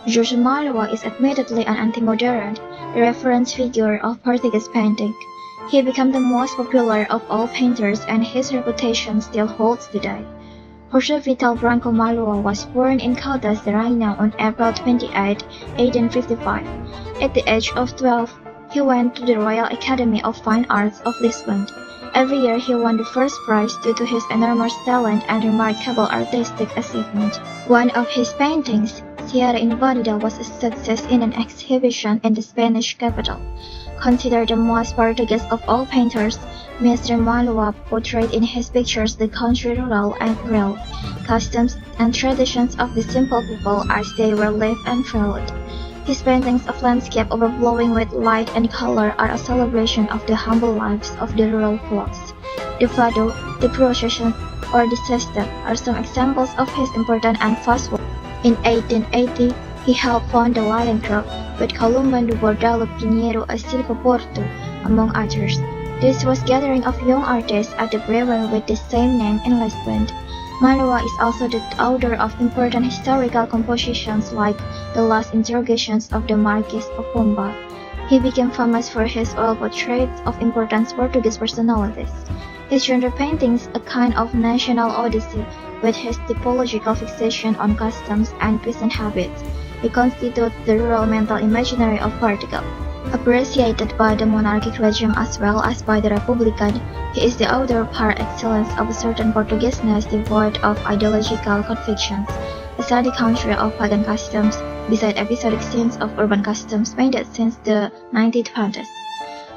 Jorge Malhoa is admittedly an anti-modern, reference figure of Portuguese painting. He became the most popular of all painters and his reputation still holds today. Jose Vital Branco Malhoa was born in Caldas da Rainha on April 28, 1855. At the age of 12, he went to the Royal Academy of Fine Arts of Lisbon. Every year he won the first prize due to his enormous talent and remarkable artistic achievement. One of his paintings, Sierra Invadida, was a success in an exhibition in the Spanish capital. Considered the most Portuguese of all painters, Mr. Malhoa portrayed in his pictures the country rural and rural, customs and traditions of the simple people as they were lived and felt. His paintings of landscape overflowing with light and color are a celebration of the humble lives of the rural flocks. The fado, the procession, or the siesta are some examples of his important and fast work. In 1880, he helped found the Lion Group with Columban do Bordalo Pinheiro a Silva Porto, among others. This was gathering of young artists at the brewery with the same name in Lisbon. Malhoa is also the author of important historical compositions like The Last Interrogations of the Marquis of Pombal. He became famous for his oil portraits of important Portuguese personalities. His genre paintings, a kind of national odyssey, with his typological fixation on customs and peasant habits, he constitutes the rural mental imaginary of Portugal. Appreciated by the monarchic regime as well as by the Republican, he is the author par excellence of a certain Portugueseness devoid of ideological convictions, a study country of pagan customs, beside episodic scenes of urban customs painted since the 1920s.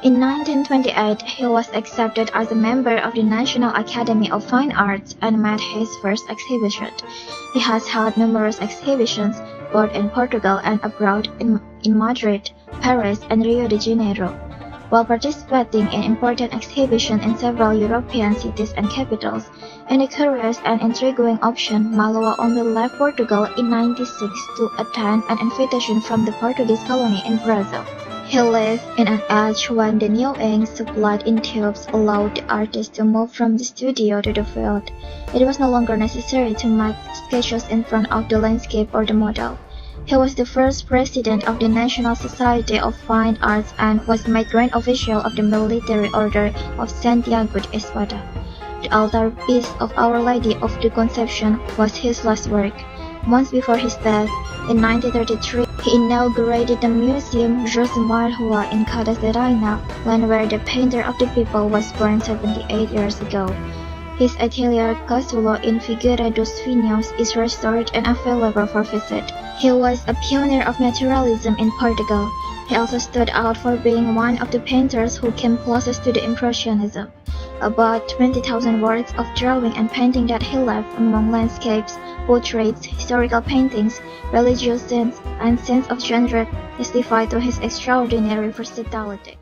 In 1928, he was accepted as a member of the National Academy of Fine Arts and made his first exhibition. He has held numerous exhibitions both in Portugal and abroad in Madrid, Paris, and Rio de Janeiro. While participating in important exhibitions in several European cities and capitals, in a curious and intriguing option, Malhoa only left Portugal in 1996 to attend an invitation from the Portuguese colony in Brazil. He lived in an age when the new ink supplied in tubes allowed the artist to move from the studio to the field. It was no longer necessary to make sketches in front of the landscape or the model. He was the first president of the National Society of Fine Arts and was made Grand Official of the Military Order of Santiago de Espada. The altar piece of Our Lady of the Conception was his last work. Months before his death, in 1933, he inaugurated the Museum Jorge Malhoa in Caldas da Rainha, land where the painter of the people was born 78 years ago. His atelier Casulo in Figueira dos Vinhos is restored and available for visit. He was a pioneer of naturalism in Portugal. He also stood out for being one of the painters who came closest to the Impressionism. About 20,000 works of drawing and painting that he left among landscapes, portraits, historical paintings, religious scenes, and scenes of genre testify to his extraordinary versatility.